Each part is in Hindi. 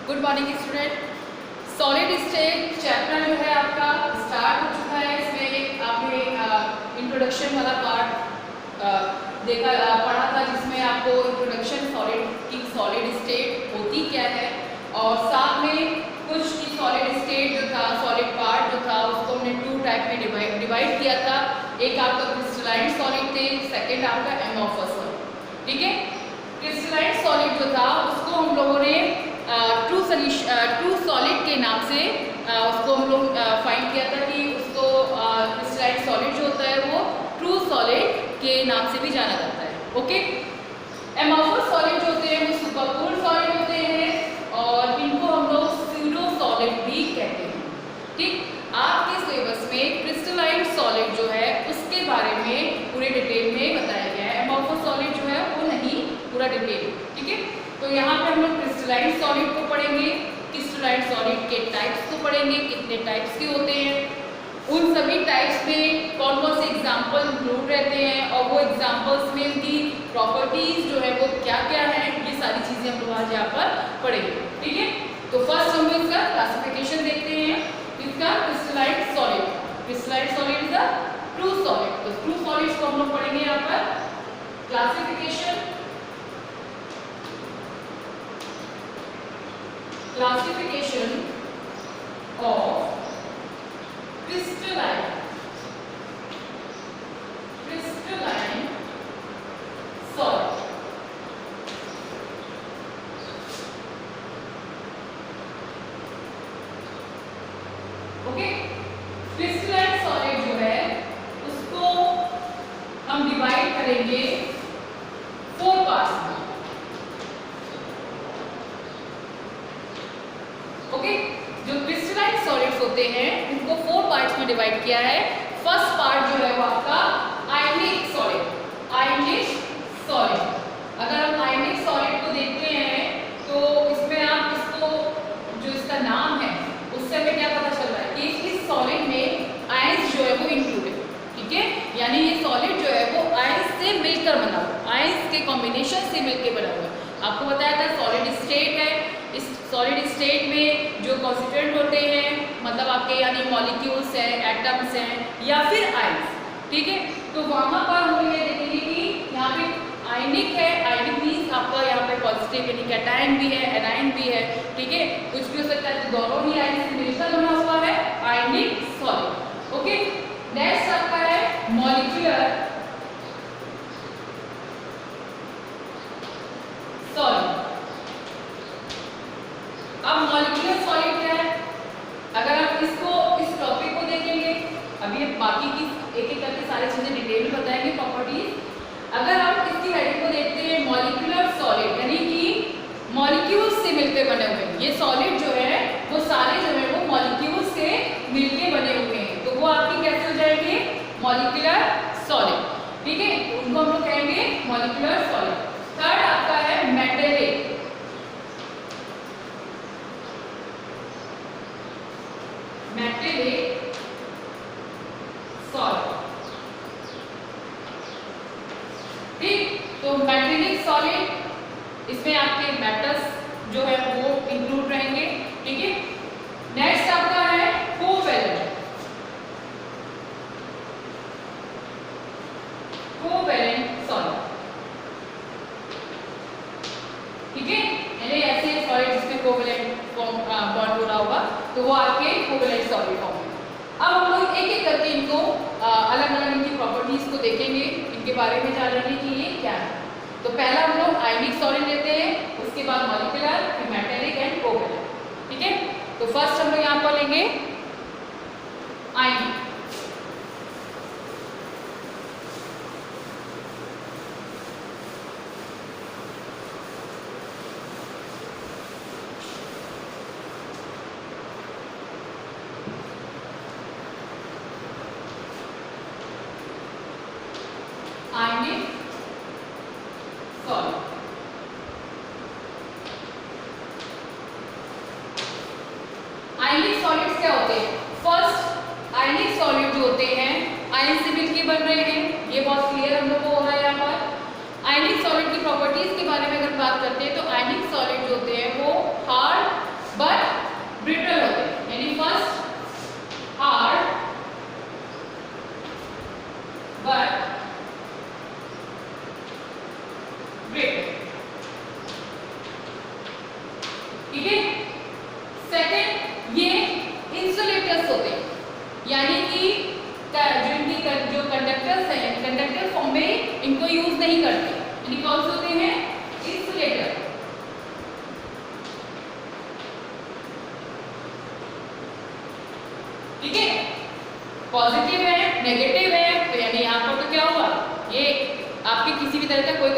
Good morning student. Solid state chapter जो है आपका स्टार्ट हो चुका है। इसमें आपने इंट्रोडक्शन वाला पार्ट पढ़ा था, जिसमें आपको इंट्रोडक्शन सॉलिड की सॉलिड स्टेट होती क्या है, और साथ में कुछ की सॉलिड स्टेट जो था, सॉलिड पार्ट जो था, उसको हमने टू टाइप में डिवाइड किया था। एक आपका क्रिस्टलाइन सॉलिड थे, सेकेंड आपका एमॉर्फस सॉलिड। ठीक है, क्रिस्टलाइन सॉलिड जो था उसको हम लोगों ने ट्रू सॉलिड के नाम से उसको हम लोग फाइंड किया था कि उसको क्रिस्टलाइन सॉलिड जो होता है वो ट्रू सॉलिड के नाम से भी जाना जाता है। ओके, एमॉर्फस सॉलिड जो होते हैं वो सुपरपूल सॉलिड होते हैं, और इनको हम लोग स्यूडो सॉलिड भी कहते हैं। ठीक, आपके सिलेबस में क्रिस्टलाइन सॉलिड जो है उसके बारे में पूरे डिटेल में बताया गया है। एमॉर्फस सॉलिड जो है वो नहीं, पूरा डिटेल। ठीक है, तो यहाँ पे हम लोग क्रिस्टलाइन सॉलिड को पढ़ेंगे, क्रिस्टलाइन सॉलिड के टाइप्स को पढ़ेंगे, कितने टाइप्स के होते हैं, उन सभी टाइप्स में कौन कौन से एग्जाम्पल इंक्लूड रहते हैं, और वो एग्जाम्पल्स में उनकी प्रॉपर्टीज जो है वो क्या क्या है, ये सारी चीजें हम लोग आज यहाँ पर पढ़ेंगे। ठीक है, तो फर्स्ट हम लोग इसका क्लासिफिकेशन देखते हैं। इसका crystalline solid, crystalline solid is a true solid. तो ट्रू सॉलिड्स को हम लोग पढ़ेंगे यहाँ पर। Classification of crystalline solid। Okay, crystalline solid जो है उसको हम डिवाइड करेंगे 4 पार्ट्स में। ओके, जो क्रिस्टलाइन सॉलिड्स होते हैं उनको 4 पार्ट्स में डिवाइड किया है। फर्स्ट पार्ट जो है वो आपका आयनिक सॉलिड। आयनिक सॉलिड, अगर हम आयनिक सॉलिड को देखते हैं तो इसमें आप इसको जो इसका नाम है उससे हमें क्या पता चल रहा है कि इस सॉलिड में आयंस जो है वो इंक्लूड है। ठीक है, यानी ये सॉलिड जो है वो आयंस से मिलकर बना हुआ, आयंस के कॉम्बिनेशन से मिलकर बना हुआ है। आपको बताया था सॉलिड स्टेट है। इस सॉलिड स्टेट में जो कॉन्स्टिट्यूएंट होते हैं, मतलब आपके यानी मॉलिक्यूल्स हैं, एटम्स हैं या फिर आयंस। ठीक है, तो वहां पर हम ये देखेंगे कि यहाँ पे आयनिक है। आयनिक मीन्स आपका यहाँ पे पॉजिटिव यानी कैटायन भी है, एनायन भी है। ठीक है, कुछ भी हो सकता है, तो दोनों ही आयन से मिलकर बना हुआ है आयनिक सॉलिड। ओके, नेक्स्ट आपका है मॉलिक्यूलर सॉलिड। अब मॉलिक्यूलर सॉलिड क्या है, अगर आप इसको इस टॉपिक को देखेंगे, अभी बाकी की एक एक करके सारी चीजें डिटेल में बताएंगे प्रॉपर्टीज। अगर आप इसकी हेडिंग को देखते हैं मॉलिक्यूलर सॉलिड, यानी कि मॉलिक्यूल्स से मिलकर बने हुए हैं। ये सॉलिड जो है वो सारे जो है वो मॉलिक्यूल्स से मिलकर बने हुए हैं, तो वो आपकी कैसे हो जाएंगे, मॉलिक्यूलर सॉलिड। ठीक है, उनको हम लोग कहेंगे मॉलिक्यूलर सॉलिड। थर्ड आपका है मेटेलिक। Metallic solid. ठीक, तो मेटेलिक सॉलिड इसमें आपके मेटल्स जो है वो इंक्लूड रहेंगे। ठीक है, नेक्स्ट आपका है कोवैलेंट। Covalent solid. ठीक है, यानी ऐसे सॉलिड जिसमें कोवैलेंट बॉन्ड हो रहा होगा तो वो आपके कोवैलेंट सॉलिड होंगे। अब हम लोग एक एक करके इनको अलग अलग इनकी प्रॉपर्टीज को देखेंगे, इनके बारे में जानेंगे कि ये क्या है। तो पहला हम लोग आयनिक सॉलिड लेते हैं, उसके बाद मॉलिक्यूलर, फिर मेटेलिक एंड कोवैलेंट। ठीक है, तो फर्स्ट हम लोग यहाँ पर लेंगे आयनिक। आयनिक सॉलिड। आयनिक सॉलिड्स क्या होते हैं, फर्स्ट आयनिक सॉलिड जो होते हैं आयन से मिलकर बन रहे हैं, ये बहुत क्लियर हम लोग को हो रहा है यहाँ पर। आयनिक सॉलिड की प्रॉपर्टीज के बारे में अगर बात करते हैं तो आयनिक सॉलिड जो होते हैं वो हार्ड ठीक है। सेकंड, ये इंसुलेटर्स होते हैं, यानी कि जो कंडक्टर्स हैं, कंडक्टर फॉर्म में इनको यूज नहीं करते, यानी कौन से होते हैं? इंसुलेटर। ठीक है, पॉजिटिव है, नेगेटिव है, तो यानी यहाँ पर तो क्या होगा, ये आपके किसी भी तरह का कोई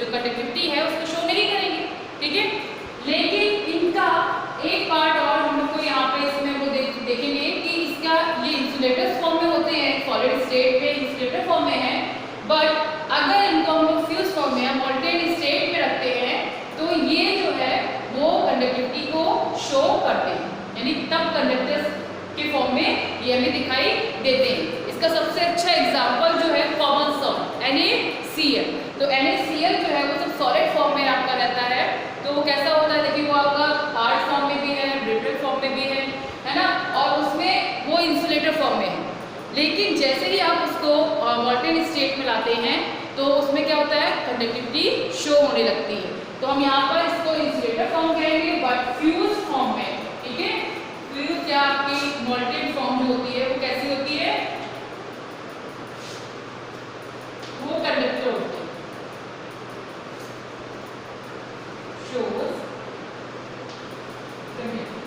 कंडक्टिविटी है उसको शो नहीं करेंगे। ठीक है, लेकिन इनका एक पार्ट और हम लोग को यहाँ पे इसमें वो देखेंगे कि इसका ये इंसुलेटर फॉर्म में होते हैं, सॉलिड स्टेट में इंसुलेटर फॉर्म में है, बट अगर इनको हम लोग फ्यूज फॉर्म में या मॉल्टेन स्टेट में रखते हैं तो ये जो है वो कंडक्टिविटी को शो करते हैं, यानी तब कंडक्टर्स के फॉर्म में ये हमें दिखाई देते हैं। इसका सबसे अच्छा एग्जांपल जो है कॉमन सॉल्ट NaCl। तो NaCl जो है वो सब सॉलिड फॉर्म में आपका रहता है, तो वो कैसा होता है, देखिए वो आपका हार्ड फॉर्म में भी है, ब्रिटल फॉर्म में भी है ना, और उसमें वो इंसुलेटर फॉर्म में है। लेकिन जैसे ही आप उसको मॉल्टेन स्टेट में लाते हैं तो उसमें क्या होता है, कंडक्टिविटी शो होने लगती है। तो हम यहाँ पर इसको इंसुलेटर फॉर्म कहेंगे, बट फ्यूज फॉर्म में, ठीक है, फ्यूज या आपकी मॉल्टेन फॉर्म जो होती है वो कैसी होती है, वो कंडक्टर होते हैं, शोज कंडक्टर।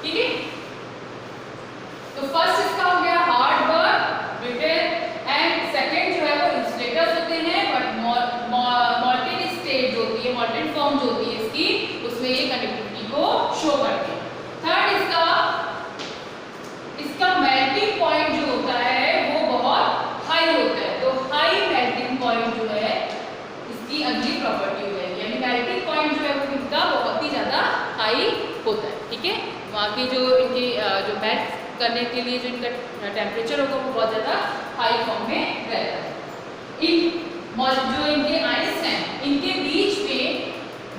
ठीक है, तो फर्स्ट इसका हो गया hard but brittle, and second जो है वो इंसुलेटर्स होते हैं, बट मॉल्टेन स्टेट जो होती है, मॉल्टेन फॉर्म जो होती है इसकी, उसमें ये कंडक्टिविटी को शो करते हैं। थर्ड, इसका मेल्टिंग पॉइंट जो होता है वो बहुत हाई होता है। तो हाई मेल्टिंग पॉइंट जो है इसकी अगली प्रॉपर्टी है, यानी मेल्टिंग पॉइंट जो है वो इनका बहुत ही ज्यादा हाई होता है। ठीक है, वहाँ की जो इनकी जो मेल्ट करने के लिए जो इनका टेम्परेचर होगा वो बहुत ज़्यादा हाई फॉर्म में रहता है। जो इनके आयंस हैं, इनके बीच में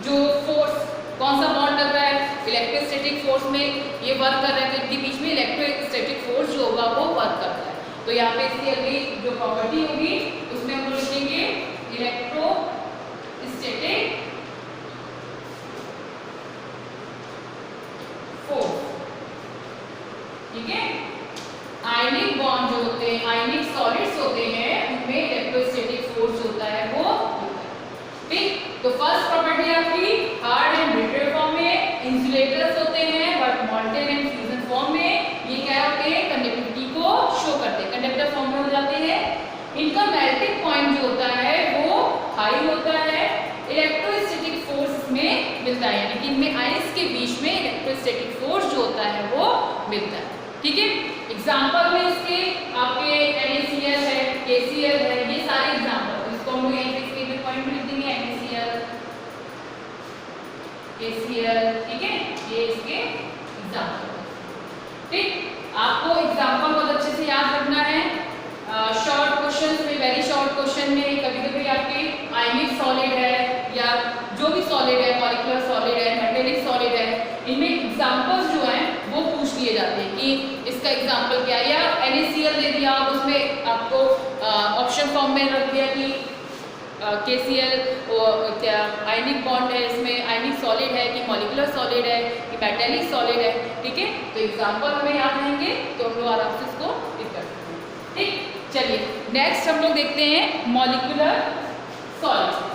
जो फोर्स, कौन सा बॉन्ड लग रहा है, इलेक्ट्रोस्टैटिक फोर्स में ये वर्क कर रहा है, तो इनके बीच में इलेक्ट्रोस्टैटिक फोर्स जो होगा वो वर्क करता है। तो यहाँ पे इसकी अगली जो प्रॉपर्टी होगी उसमें हम लोग लिखेंगे इलेक्ट्रोस्टैटिक फोर्स। ठीक है, आयनिक बॉन्ड जो होते हैं, आयनिक सॉलिड्स होते हैं, उनमें इलेक्ट्रोस्टैटिक फोर्स होता है वो होता है। ठीक, तो फर्स्ट प्रॉपर्टी आपकी हार्ड एंड ब्रिटल फॉर्म में इंसुलेटर्स होते हैं, but molten and fusion form में ये क्या होते हैं, कंडक्टिविटी को शो करते हैं, कंडक्टर फॉर्म में हो जाते हैं। इनका मेल्टिंग पॉइंट जो होता है वो हाई होता है, इलेक्ट्रोस्टैटिक फोर्स में मिलता है, यानी कि इनमें आयंस के बीच में इलेक्ट्रोस्टैटिक फोर्स जो होता है वो मिलता है। ठीक है, एग्जांपल में इसके आपके NaCl है, KCl है, ये सारे एग्जांपल, इसको हम लोग यहाँ पे इसके में पॉइंट में लिख देंगे NaCl, KCl। ठीक है, ये इसके एग्जांपल। ठीक, आपको एग्जांपल बहुत अच्छे से याद रखना है। शॉर्ट क्वेश्चंस में, वेरी शॉर्ट क्वेश्चन में कभी-कभी आपके आयनिक सॉलिड है या जो भी सॉलिड है, मॉलिक्यूलर सॉलिड है, मेटेलिक सॉलिड है, इनमें एग्जांपल्स जो हैं वो पूछ लिए जाते हैं कि इसका एग्जांपल क्या है, या NaCl दे दिया, आप उसमें आपको ऑप्शन फॉर्म में रख दिया कि KCl क्या आयनिक बॉन्ड है, इसमें आयनिक सॉलिड है कि मॉलिक्यूलर सॉलिड है कि मेटेलिक सॉलिड है। ठीक है, तो एग्जांपल हमें याद रहेंगे तो हम लोग आराम से इसको लिख कर सकते हैं। ठीक, चलिए नेक्स्ट हम लोग देखते हैं मॉलिक्यूलर सॉलिड।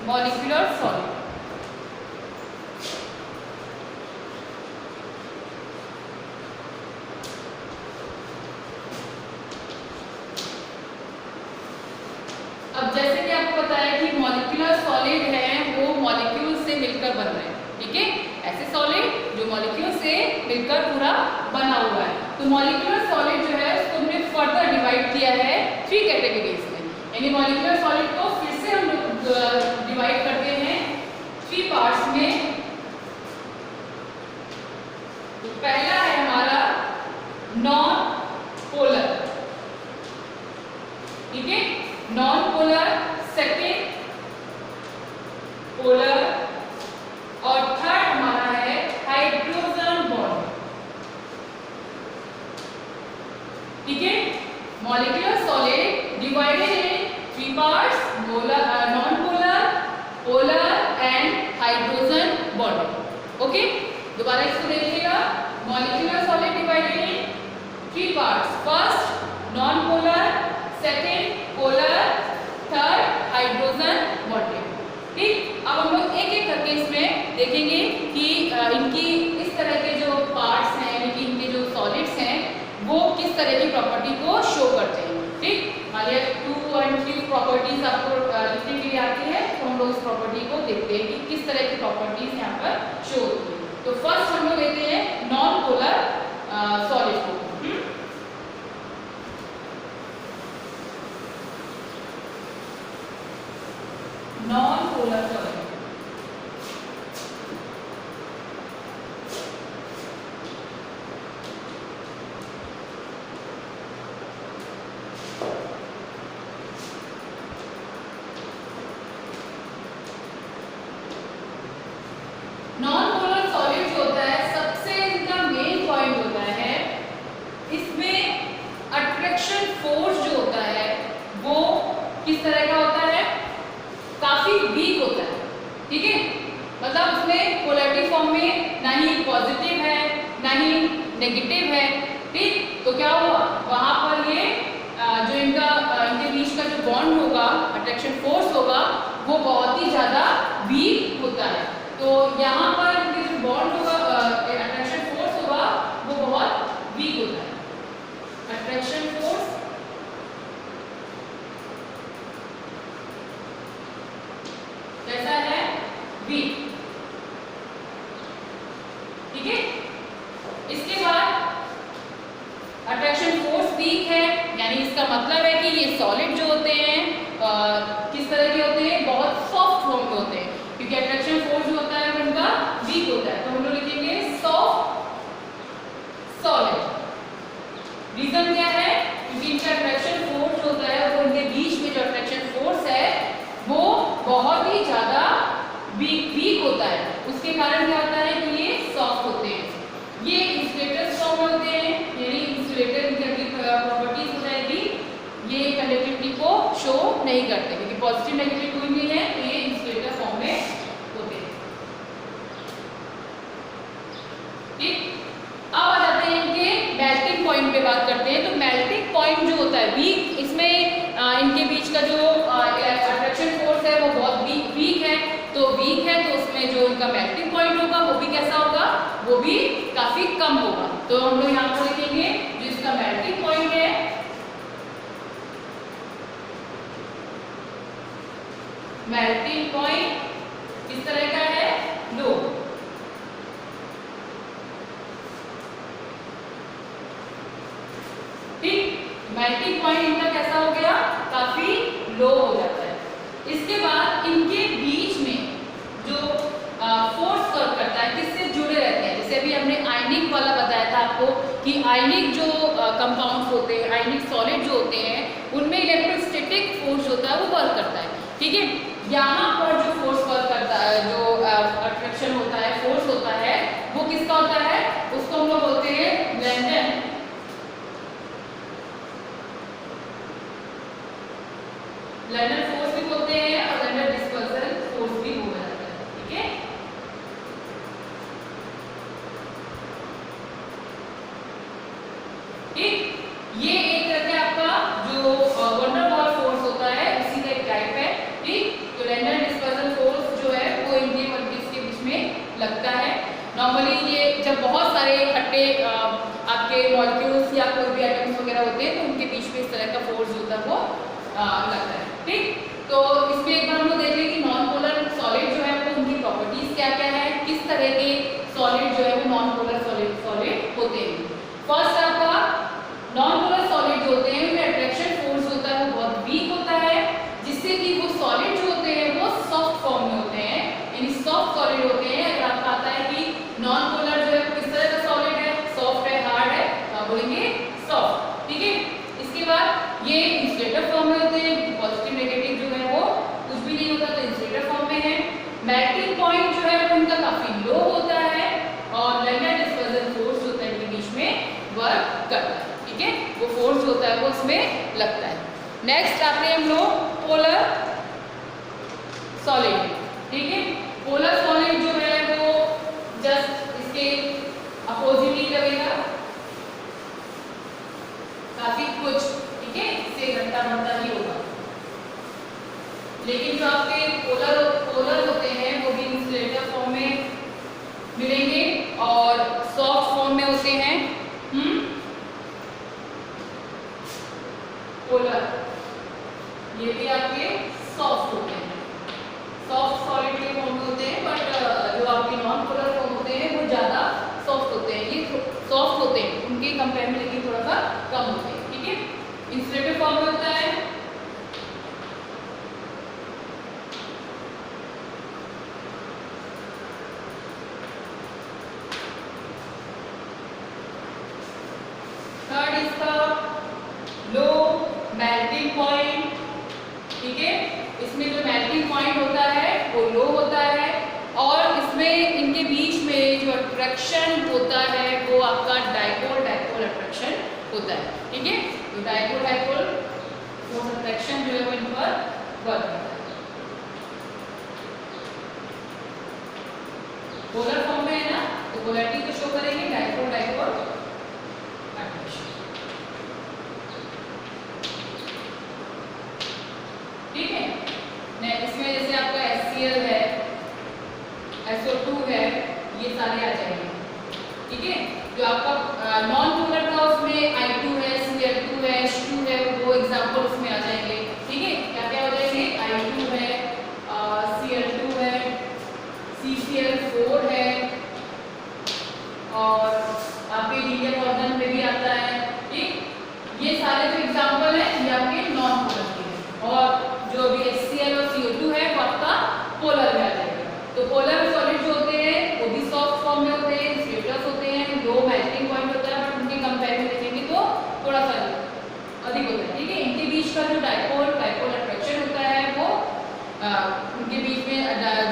मॉलिक्यूलर सॉलिड, अब जैसे कि आपको पता है कि मॉलिक्यूलर सॉलिड है वो मॉलिक्यूल से मिलकर बन रहे हैं। ठीक है, ऐसे सॉलिड जो मॉलिक्यूल से मिलकर पूरा बना हुआ है। तो मॉलिक्यूलर सॉलिड जो है उसको हमने फर्दर डिवाइड किया है 3 कैटेगरीज में, यानी मॉलिक्यूलर सॉलिड को फिर से हम लोग डिवाइड करते हैं 3 पार्ट्स में। तो पहला है हमारा नॉन पोलर, ठीक है, non polar. Second non polar, polar and hydrogen bond. Okay, दोबारा इसको देखिएगा। Molecular solid divided in 3 parts. First non polar, second polar, third hydrogen bond. ठीक, अब हम लोग एक एक करके इसमें देखेंगे कि इनकी इस तरह के जो पार्ट्स हैं, यानी कि इनके जो सॉलिड्स हैं, वो किस तरह की प्रॉपर्टी को शो करते हैं। ठीक, मान लिया 2 और 3 प्रॉपर्टीज आपको लिखने के लिए आती है, तो हम लोग इस प्रॉपर्टी को देखते हैं कि किस तरह की प्रॉपर्टीज यहाँ पर शो होती है। तो फर्स्ट हम लोग लेते हैं नॉन पोलर सॉलिड को। Non polar solid, non polar solid जो होता है, सबसे इनका मेन पॉइंट होता है, इसमें अट्रैक्शन फोर्स जो होता है वो किस तरह का होता है, काफी वीक होता है। ठीक है, मतलब उसमें पोलैरिटी फॉर्म में ना ही पॉजिटिव है ना ही नेगेटिव है। ठीक, तो क्या हुआ, वहां पर ये जो इनके बीच का जो बॉन्ड होगा, अट्रैक्शन फोर्स होगा, वो बहुत ही ज्यादा वीक होता है। तो यहाँ पर इनके जो बॉन्ड होगा, अट्रैक्शन फोर्स होगा, वो बहुत वीक होता है। अट्रैक्शन फोर्स कैसा है, वीक। ठीक है, इसके बाद अट्रैक्शन फोर्स वीक है, यानी इसका मतलब है कि ये सॉलिड जो होते हैं किस तरह के होते हैं, बहुत सॉफ्ट फॉर्म में होते हैं, क्योंकि अट्रैक्शन फोर्स जो होता है वो उनका वीक होता है। तो हम लोग लिखेंगे सॉफ्ट सॉलिड। रीजन क्या है, क्योंकि इनका अट्रैक्शन फोर्स जो होता है, वो इनके बीच में जो अट्रैक्शन फोर्स है वो बहुत ही ज्यादा वीक होता है। उसके कारण क्या होता है कि ये सॉफ्ट होते हैं। ये इंसुलेटर फॉर्म होते हैं, यानी इंसुलेटर की प्रॉपर्टीज हो जाएगी, ये कंडक्टिविटी को शो नहीं करते, क्योंकि पॉजिटिव नेगेटिव कोई नहीं है, तो ये इंसुलेटर फॉर्म में होते हैं। ठीक, अब आ जाते हैं इनके मेल्टिंग पॉइंट पे बात करते हैं। तो मेल्टिंग पॉइंट जो होता है वीक, इसमें इनके बीच का जो अट्रैक्शन फोर्स है वो बहुत वीक है। तो वीक है तो उसमें जो इनका मेल्टिंग पॉइंट होगा वो भी कैसा होगा, वो भी काफी कम होगा। तो हम लोग यहाँ पर लिखेंगे जो इसका मेल्टिंग पॉइंट है, मेल्टिंग पॉइंट किस तरह का है, लो। ठीक, मेल्टिंग पॉइंट इनका कैसा हो गया, काफी लो हो जाता है। इसके बाद इनके बीच में जो फोर्स वर्क करता है, किससे जुड़े रहते हैं, जैसे अभी हमने आयनिक वाला बताया था आपको कि आयनिक जो कंपाउंड्स होते हैं, आयनिक सॉलिड जो होते हैं, उनमें इलेक्ट्रोस्टैटिक फोर्स होता है वो वर्क करता है। ठीक है, यहाँ पर जो फोर्स वर्क करता है, जो अट्रैक्शन होता है, फोर्स होता है, वो किसका होता है, उसको हम लोग बोलते हैं लैंडन। लैंडन फोर्स भी बोलते हैं और लैंडन डिस्पर्सल फोर्स भी बोला जाता है। ठीक है, ठीक, ये एक तरह का आपका जो वंडर वॉल फोर्स होता है उसी का एक टाइप है। ठीक, तो लैंडन डिस्पर्सल फोर्स जो है वो इनके मॉलिक्यूल्स के बीच में लगता है। नॉर्मली ये जब बहुत सारे इकट्ठे आपके मॉलिक्यूल्स या कोई भी एटम्स वगैरह होते हैं, तो उनके बीच में इस तरह का फोर्स होता है वो लगता है। ठीक, तो इसमें एक बार हम लोग देख लें कि नॉन पोलर सॉलिड जो है वो उनकी प्रॉपर्टीज क्या क्या है, किस तरह के सॉलिड जो है वो नॉन पोलर सॉलिड होते हैं। फर्स्ट आपका नॉन पोलर सॉलिड जो होते हैं उनमें अट्रैक्शन फोर्स होता है वो बहुत वीक होता है, जिससे कि वो सॉलिड जो होते हैं वो सॉफ्ट फॉर्म में होते हैं, यानी सॉफ्ट सॉलिड होते हैं। अगर आपको आता है कि नॉन पोलर जो है किस तरह का सॉलिड है, सॉफ्ट है, हार्ड है, तो आप बोलेंगे सॉफ्ट। ठीक है, इसके बाद ये इंसुलेटर फॉर्म में होते हैं, पॉजिटिव नेगेटिव जो है वो कुछ भी नहीं होता, तो इंसुलेटर फॉर्म में है। मेल्टिंग पॉइंट जो है वो उनका काफी लो होता है और लैंडन डिस्पर्सल फोर्स होता है इनके बीच में वर्क करता है। ठीक है, वो फोर्स होता है वो उसमें लगता है। नेक्स्ट आते हैं हम लोग पोलर लेकिन जो आपके पोलर होते हैं वो भी इंसुलेटर फॉर्म में मिलेंगे और सॉफ्ट फॉर्म में होते हैं। पोलर ये भी आपके सॉफ्ट होते हैं, सॉफ्ट सॉलिड के फॉर्म में होते हैं, बट जो आपके नॉन पोलर फॉर्म होते हैं वो ज़्यादा सॉफ्ट होते हैं। ये सॉफ्ट होते हैं उनके कंपेयर में, लेकिन थोड़ा सा कम होते हैं। ठीक है, इंसुलेटर फॉर्म में होता है। थर्ड इसका लो मेल्टिंग पॉइंट। ठीक है, इसमें जो मेल्टिंग पॉइंट होता है वो लो होता है और इसमें इनके बीच में जो अट्रैक्शन होता है वो आपका डाइपोल डाइपोल अट्रैक्शन होता है। ठीक है, तो डाइपोल डाइपोल फोर्स अट्रैक्शन जो है वो इन पर वर्क करता है। पोलर फॉर्म में है ना, तो पोलैरिटी को शो करेंगे डाइपोल डाइपोल अट्रैक्शन। ठीक है, इसमें जैसे आपका HCl है, SO2 है, ये सारे आ जाएंगे। ठीक है, जो आपका नॉन पोलर था उसमें I2 है, Cl2 है, H2 है, वो एग्जांपल उसमें आ जाएंगे। ठीक है, क्या क्या हो जाएंगे, I2 है, Cl2 है, CCl4 है और आपके लीनियर ऑर्गन में भी आता है। ठीक, ये सारे जो एग्जांपल है ये आपके नॉन पोलर के हैं और जो भी HCl और CO2 है वो आपका पोलर में आ जाएगा। तो पोलर सॉलिड जो होते हैं वो भी सॉफ्ट फॉर्म में होते हैं, इंसुलेटर्स होते हैं, लो मेल्टिंग पॉइंट होता है, बट उनके कंपेयर में देखेंगे तो थोड़ा सा अधिक होता है। ठीक है, इनके बीच का जो डाइपोल डाइपोल अट्रैक्शन होता है वो उनके बीच में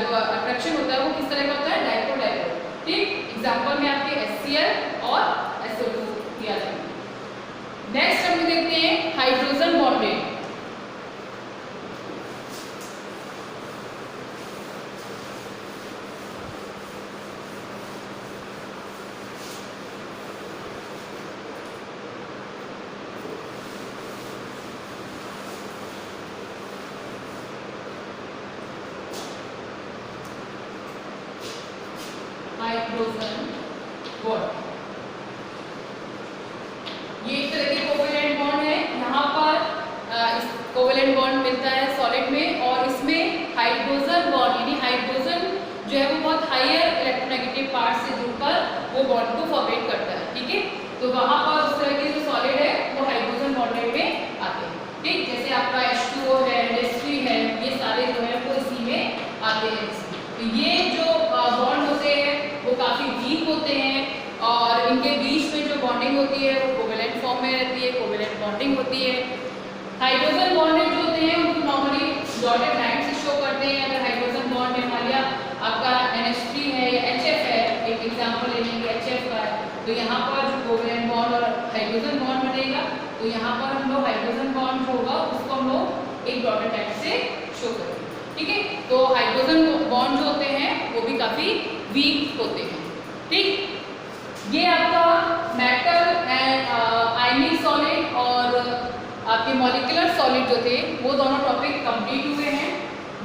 जो अट्रैक्शन होता है वो किस तरह का होता है, डाइपोल डाइपोल। ठीक, एग्जाम्पल में आपके HCl और SO2 दिया जाएगा। नेक्स्ट हम देखते हैं हाइड्रोजन बॉन्डेड। हाइड्रोजन बॉन्ड ये एक तरह की कोवेलेंट बॉन्ड है। यहाँ पर इस कोवेलेंट बॉन्ड मिलता है सॉलिड में और इसमें हाइड्रोजन बॉन्ड यानी हाइड्रोजन जो है वो बहुत हायर इलेक्ट्रोनेगेटिव पार्ट से जुड़कर वो बॉन्ड को फॉर्मेट करता है। ठीक है, तो वहाँ पर उस तरह के जो सॉलिड है वो हाइड्रोजन बॉन्डेड में आते हैं। ठीक, जैसे आपका H2O है, NH3 है, ये सारे जो है वो इसी में आते हैं। तो ये जो बॉन्ड होते हैं वो काफ़ी वीक होते हैं और इनके बीच में जो बॉन्डिंग होती है वो कोवेलेंट फॉर्म में रहती है, कोवेलेंट बॉन्डिंग होती है। हाइड्रोजन बॉन्ड जो होते हैं उनको नॉर्मली डॉटेड लाइन से शो करते हैं। अगर हाइड्रोजन बॉन्ड में मान लिया आपका NH3 है या HF है, एक एग्जांपल ले लेंगे HF का है, तो यहाँ पर जो कोवेलेंट बॉन्ड और हाइड्रोजन बॉन्ड बनेगा तो यहाँ पर हम लोग हाइड्रोजन बॉन्ड जो होगा उसको हम लोग एक डॉटेड लाइन से शो करेंगे। ठीक है, तो हाइड्रोजन बॉन्ड जो होते हैं वो भी काफ़ी वीक होते हैं। ठीक, ये आपका मेटल एंड आयनिक सॉलिड और आपके मॉलिक्यूलर सॉलिड जो थे वो दोनों टॉपिक कंप्लीट हुए हैं।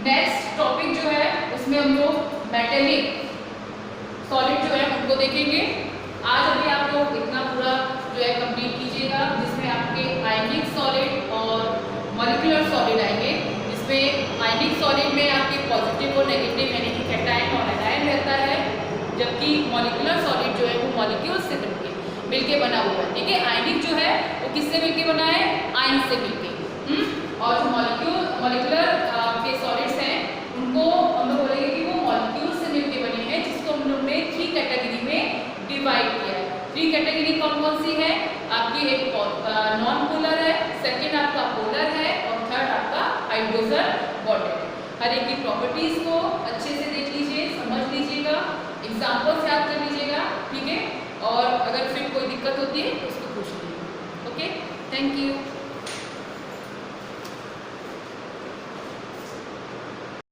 नेक्स्ट टॉपिक जो है उसमें हम लोग मेटेलिक सॉलिड जो है उनको देखेंगे। आज अभी आप लोग इतना पूरा जो है कंप्लीट कीजिएगा, जिसमें आपके आयनिक सॉलिड और मॉलिक्यूलर सॉलिड आएंगे। इसमें आयनिक सॉलिड में आपके पॉजिटिव और नेगेटिव यानी कि कैटायन और एनायन रहता है, जबकि मॉलिक्यूलर सॉलिड जो है वो मॉलिक्यूल से मिलके बना हुआ है। ठीक है, आयनिक जो है वो किससे मिलके बना है, आयन से मिलके। और जो मॉलिक्यूलर के सॉलिड्स हैं उनको हम लोग बोलेंगे कि वो मॉलिक्यूल से मिलके बने हैं, जिसको हम लोग ने 3 कैटेगरी में डिवाइड किया है। 3 कैटेगरी कौन कौन सी है आपकी, एक नॉन पोलर है, सेकेंड आपका पोलर है और थर्ड आपका हाइड्रोजन बॉन्डेड है। हर एक की प्रॉपर्टीज को अच्छे से देख लीजिए, समझ लीजिएगा, एग्जाम्पल्स याद कर लीजिएगा। ठीक है, और अगर फिर कोई दिक्कत होती है तो उसको पूछ लीजिए। Okay, thank you.